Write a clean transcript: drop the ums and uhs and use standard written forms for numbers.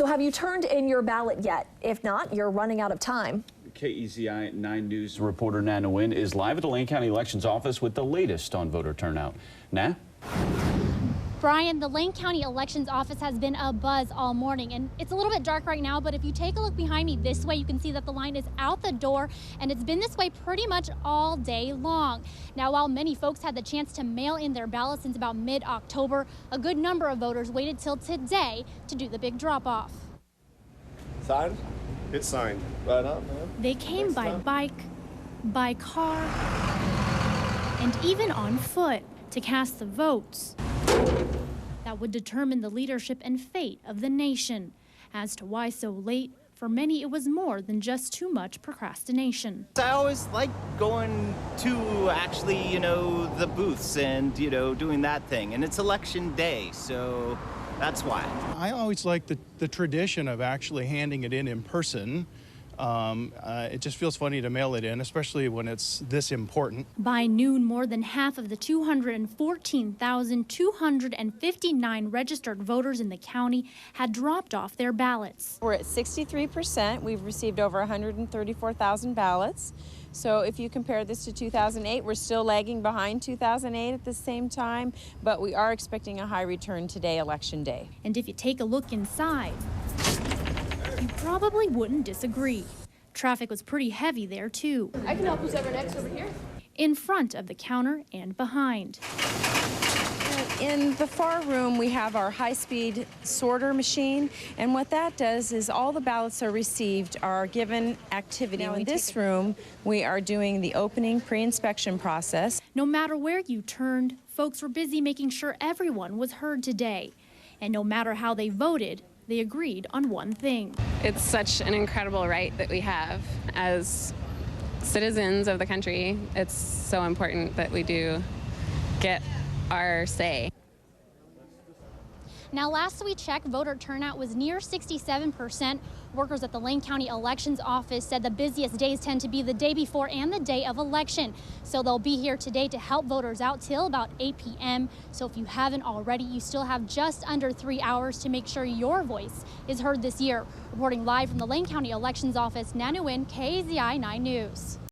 So have you turned in your ballot yet? If not, you're running out of time. KEZI 9 News reporter Na Nguyen is live at the Lane County Elections Office with the latest on voter turnout. Na? Brian, the Lane County Elections Office has been abuzz all morning, and it's a little bit dark right now, but if you take a look behind me this way, you can see that the line is out the door, and it's been this way pretty much all day long. Now, while many folks had the chance to mail in their ballots since about mid-October, a good number of voters waited till today to do the big drop-off. Signed? It's signed. Right up, man. They came by bike, by car, and even on foot to cast the votes that would determine the leadership and fate of the nation. As to why so late, for many it was more than just too much procrastination. I always like going to actually, the booths and, doing that thing. And it's election day, so that's why. I always like the tradition of actually handing it in person. It just feels funny to mail it in, especially when it's this important. By noon, more than half of the 214,259 registered voters in the county had dropped off their ballots. We're at 63%. We've received over 134,000 ballots. So if you compare this to 2008, we're still lagging behind 2008 at the same time, but we are expecting a high return today, Election Day. And if you take a look inside, you probably wouldn't disagree. Traffic was pretty heavy there, too. I can help who's ever next over here. In front of the counter and behind. In the far room, we have our high-speed sorter machine, and what that does is all the ballots are received are given activity. Now, in this room, we are doing the opening pre-inspection process. No matter where you turned, folks were busy making sure everyone was heard today. And no matter how they voted, they agreed on one thing. It's such an incredible right that we have as citizens of the country. It's so important that we do get our say. Now, last we checked, voter turnout was near 67%. Workers at the Lane County Elections Office said the busiest days tend to be the day before and the day of election. So they'll be here today to help voters out till about 8 p.m. So if you haven't already, you still have just under 3 hours to make sure your voice is heard this year. Reporting live from the Lane County Elections Office, Na Nguyen, KEZI 9 News.